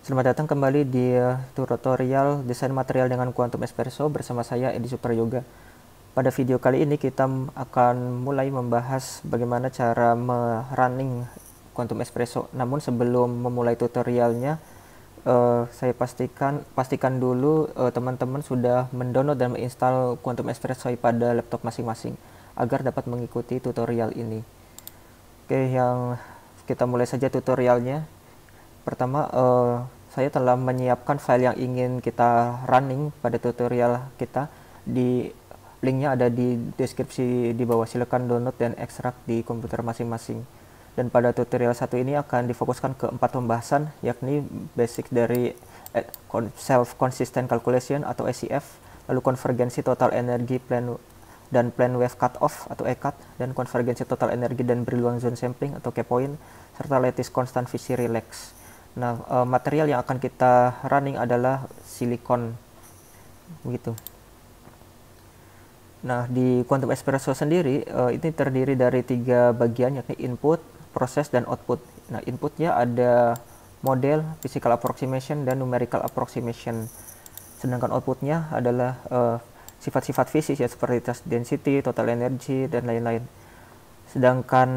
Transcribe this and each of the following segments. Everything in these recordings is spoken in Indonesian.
Selamat datang kembali di tutorial desain material dengan Quantum Espresso bersama saya Edi Superyoga. Pada video kali ini kita akan mulai membahas bagaimana cara running Quantum Espresso. Namun sebelum memulai tutorialnya, saya pastikan dulu teman-teman sudah mendownload dan menginstal Quantum Espresso pada laptop masing-masing agar dapat mengikuti tutorial ini. Oke, kita mulai saja tutorialnya. Pertama, saya telah menyiapkan file yang ingin kita running pada tutorial kita. Linknya ada di deskripsi di bawah, silakan download dan ekstrak di komputer masing-masing. Dan pada tutorial satu ini akan difokuskan ke 4 pembahasan, yakni basic dari self-consistent calculation atau SCF, lalu konvergensi total energi dan plane wave cutoff atau ECUT, dan konvergensi total energi dan Brillouin zone sampling atau K-point, serta lattice constant Fishy relax. Nah, material yang akan kita running adalah silikon, begitu. Nah, di Quantum Espresso sendiri ini terdiri dari 3 bagian, yakni input, proses, dan output. Nah, inputnya ada model, physical approximation, dan numerical approximation. Sedangkan outputnya adalah sifat-sifat fisik ya, seperti test density, total energy, dan lain-lain. Sedangkan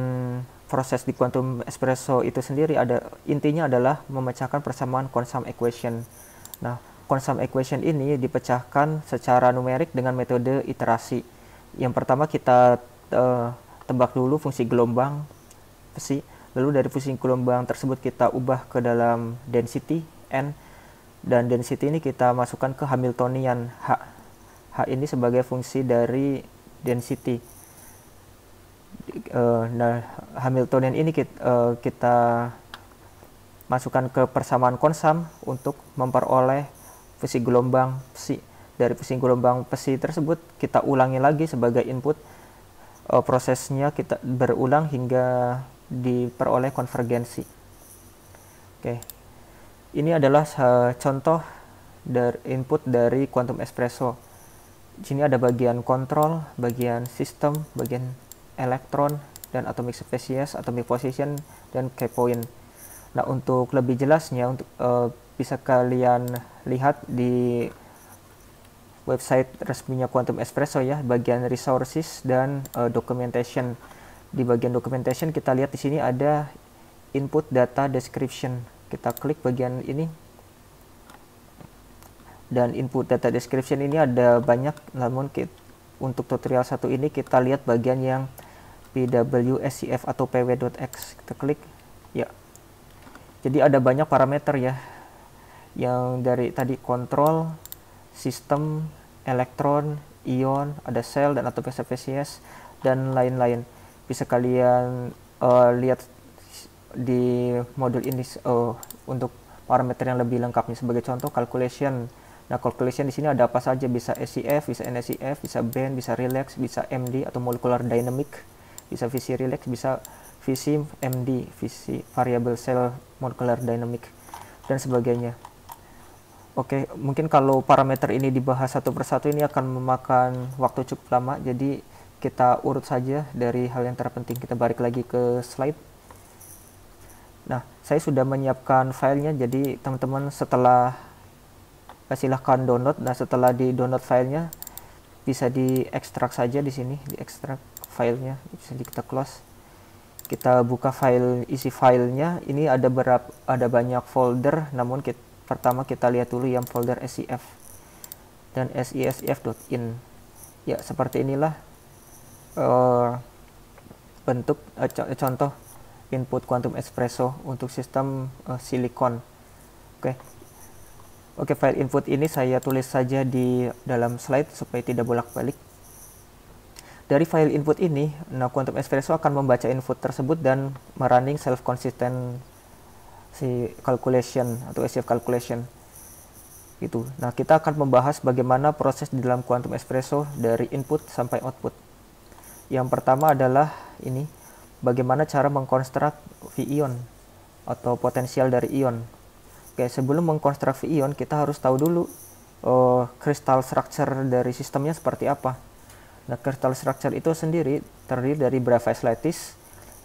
proses di Quantum Espresso itu sendiri intinya adalah memecahkan persamaan Quantum equation. Nah, Quantum equation ini dipecahkan secara numerik dengan metode iterasi. Yang pertama kita tebak dulu fungsi gelombang psi, lalu dari fungsi gelombang tersebut kita ubah ke dalam density n, dan density ini kita masukkan ke Hamiltonian h. H ini sebagai fungsi dari density. Nah, Hamiltonian ini kita masukkan ke persamaan Quantum untuk memperoleh fungsi gelombang psi. Dari fungsi gelombang psi tersebut kita ulangi lagi sebagai input. Prosesnya kita berulang hingga diperoleh konvergensi. Oke, ini adalah contoh dari input dari Quantum Espresso. Di sini ada bagian kontrol, bagian sistem, bagian elektron, dan atomic species, atomic position, dan K-point. Nah, untuk lebih jelasnya bisa kalian lihat di website resminya Quantum Espresso ya, bagian resources dan documentation. Di bagian documentation kita lihat di sini ada input data description. Kita klik bagian ini. Dan input data description ini ada banyak, namun untuk tutorial satu ini kita lihat bagian yang PWSCF atau pw.x. Kita klik ya. Jadi ada banyak parameter ya, yang dari tadi kontrol, sistem, elektron, ion, ada sel dan atomic species, dan lain-lain. Bisa kalian lihat di modul ini untuk parameter yang lebih lengkapnya. Sebagai contoh calculation. Nah, calculation di sini ada apa saja, bisa SCF, bisa NSCF, bisa bend, bisa relax, bisa MD atau molecular dynamic, bisa Fishy relax, bisa Fishy MD, Fishy variable cell molecular dynamic, dan sebagainya. Oke, mungkin kalau parameter ini dibahas satu persatu ini akan memakan waktu cukup lama, jadi kita urut saja dari hal yang terpenting. Kita balik lagi ke slide. Nah, saya sudah menyiapkan filenya, jadi teman-teman silahkan download. Nah, setelah di download filenya bisa diekstrak saja di sini, diekstrak filenya, bisa kita close. Kita buka file isi filenya. Ini ada banyak folder, namun pertama kita lihat dulu yang folder SCF dan sescf.in. Ya, seperti inilah bentuk contoh input Quantum Espresso untuk sistem silikon. Oke, file input ini saya tulis saja di dalam slide supaya tidak bolak-balik. Dari file input ini, nah Quantum Espresso akan membaca input tersebut dan merunning self-consistent calculation atau SCF calculation. Gitu. Nah, kita akan membahas bagaimana proses di dalam Quantum Espresso dari input sampai output. Yang pertama adalah ini, bagaimana cara mengkonstruk V-ion atau potensial dari ion. Oke, sebelum mengkonstruk ion kita harus tahu dulu crystal structure dari sistemnya seperti apa. Nah, crystal structure itu sendiri terdiri dari Bravais lattice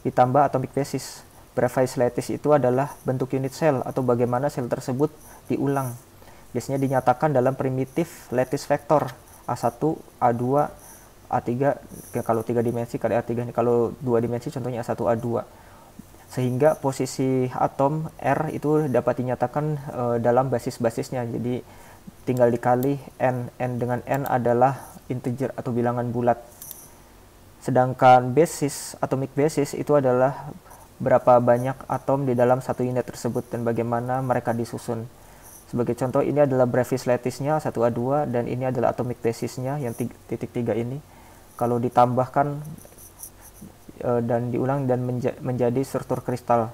ditambah atomic basis. Brevis lattice itu adalah bentuk unit sel atau bagaimana sel tersebut diulang. Biasanya dinyatakan dalam primitif lattice vektor A1, A2, A3, ya kalau 3 dimensi kali A3, kalau 2 dimensi contohnya A1, A2. Sehingga posisi atom R itu dapat dinyatakan dalam basis-basisnya. Jadi tinggal dikali n dengan n adalah integer atau bilangan bulat. Sedangkan basis, atomic basis itu adalah berapa banyak atom di dalam satu unit tersebut dan bagaimana mereka disusun. Sebagai contoh, ini adalah Brevis lattice-nya 1A2 dan ini adalah atomic basis-nya yang titik 3 ini. Kalau ditambahkan dan diulang dan menjadi struktur kristal.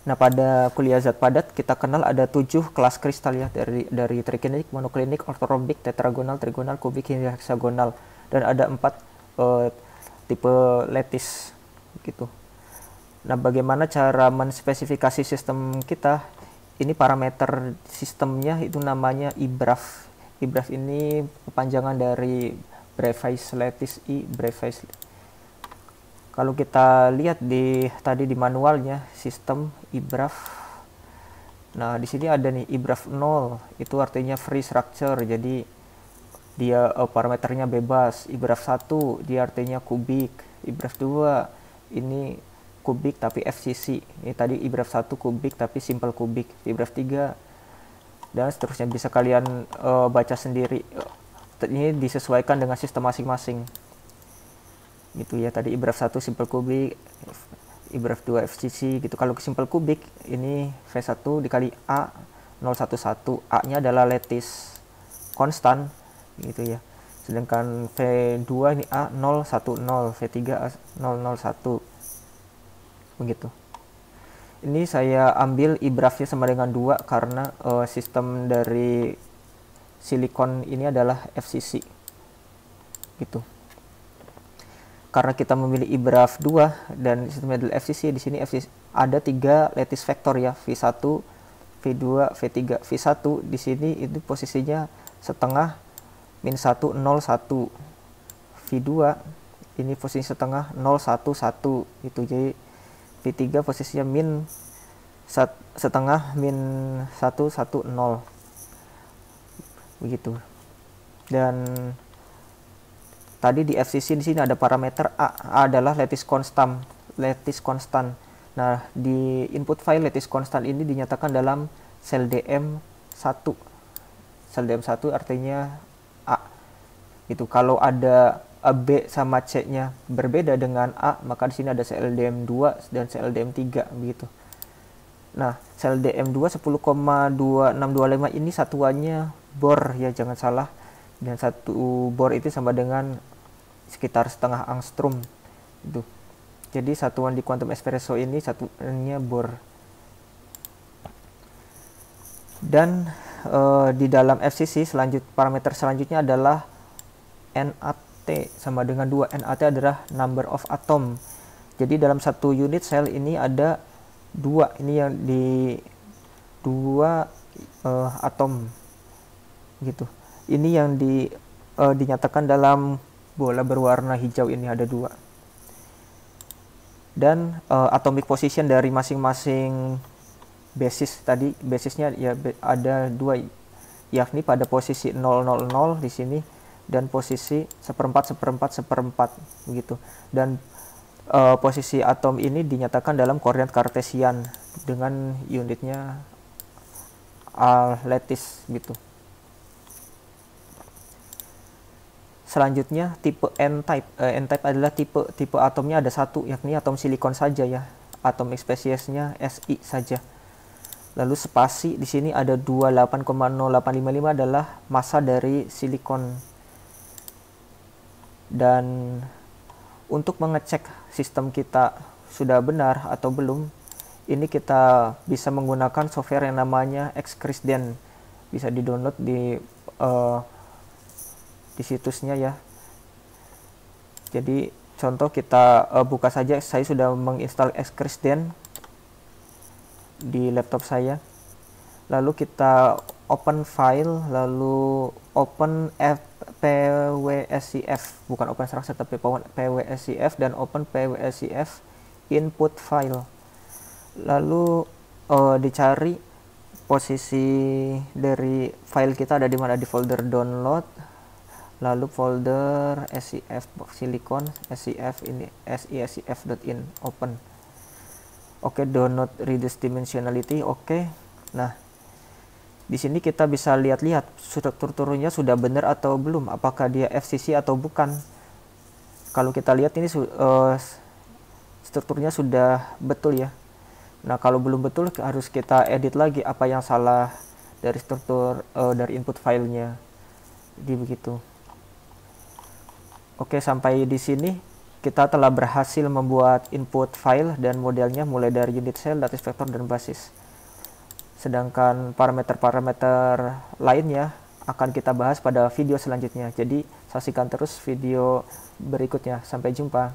Nah, pada kuliah zat padat kita kenal ada 7 kelas kristal ya, dari triklinik, monoklinik, ortorhombik, tetragonal, trigonal, kubik, hingga heksagonal, dan ada 4 tipe lattice gitu. Nah, bagaimana cara menspesifikasi sistem kita? Ini parameter sistemnya itu namanya IBRAF. IBRAF ini kepanjangan dari Brevis lattice I, Brevis. Kalau kita lihat tadi di manualnya sistem IBRAF. Nah, di sini ada nih IBRAF 0, itu artinya free structure. Jadi dia parameternya bebas. IBRAF 1 dia artinya kubik. IBRAF 2 ini kubik tapi FCC. Ini tadi IBRAF 1 kubik tapi simple kubik. IBRAF 3 dan seterusnya, bisa kalian baca sendiri. Ini disesuaikan dengan sistem masing-masing. Gitu ya, tadi IBRAF 1 simple kubik, IBRAF 2 FCC gitu. Kalau simple kubik ini V1 dikali A 011, A-nya adalah lattice konstan gitu ya. Sedangkan V2 ini A 010, V3 A 001 begitu. Ini saya ambil IBRAF-nya sama dengan 2 karena sistem dari silikon ini adalah FCC gitu. Karena kita memilih IBRAF 2 dan sistemnya adalah FCC, di sini FCC ada 3 lattice vektor ya, V1, V2, V3. V1 di sini itu posisinya setengah min 1 0 1. V2 ini posisi setengah 0 1 1 itu. Jadi V3 posisinya min setengah min 1 1 0. Begitu. Dan tadi di FCC di sini ada parameter A adalah lattice konstan. Nah, di input file lattice konstan ini dinyatakan dalam sel DM1. Sel DM1 artinya A. Itu kalau ada B sama C-nya berbeda dengan A, maka di sini ada sel DM2 dan sel DM3 begitu. Nah, sel DM2 10,2625 ini satuannya bor ya, jangan salah. Dan satu bor itu sama dengan sekitar setengah angstrom itu. Jadi satuan di quantum espresso ini satuannya bor. Dan di dalam FCC parameter selanjutnya adalah NAT sama dengan 2. NAT adalah number of atom. Jadi dalam satu unit sel ini ada 2. Ini yang di 2 atom gitu. Ini yang dinyatakan dalam bola berwarna hijau ini ada 2. Dan atomic position dari masing-masing basis tadi, basisnya ya ada 2, yakni pada posisi 000 di sini dan posisi seperempat begitu. Dan posisi atom ini dinyatakan dalam koordinat kartesian dengan unitnya lattice gitu. Selanjutnya tipe N-type. N-type adalah tipe atomnya ada 1, yakni atom silikon saja ya. Atom spesiesnya Si saja. Lalu spasi di sini ada 28,0855 adalah massa dari silikon. Dan untuk mengecek sistem kita sudah benar atau belum, ini kita bisa menggunakan software yang namanya XCrisDen. Bisa di-download di situsnya ya. Jadi contoh kita buka saja, saya sudah menginstal XCrisDen di laptop saya. Lalu kita open file, lalu open PWSCF, bukan open structure tapi PWSCF, dan open PWSCF input file. Lalu dicari posisi dari file kita ada di mana, di folder download, lalu folder SCF silicon, SCF ini SCF.in open. Oke, download reduce dimensionality. Oke. Nah, di sini kita bisa lihat-lihat strukturnya sudah benar atau belum, apakah dia FCC atau bukan. Kalau kita lihat ini strukturnya sudah betul ya. Nah, kalau belum betul harus kita edit lagi apa yang salah dari struktur dari input filenya. Jadi begitu. Oke, sampai di sini kita telah berhasil membuat input file dan modelnya mulai dari unit cell, lattice vector, dan basis. Sedangkan parameter-parameter lainnya akan kita bahas pada video selanjutnya. Jadi saksikan terus video berikutnya. Sampai jumpa.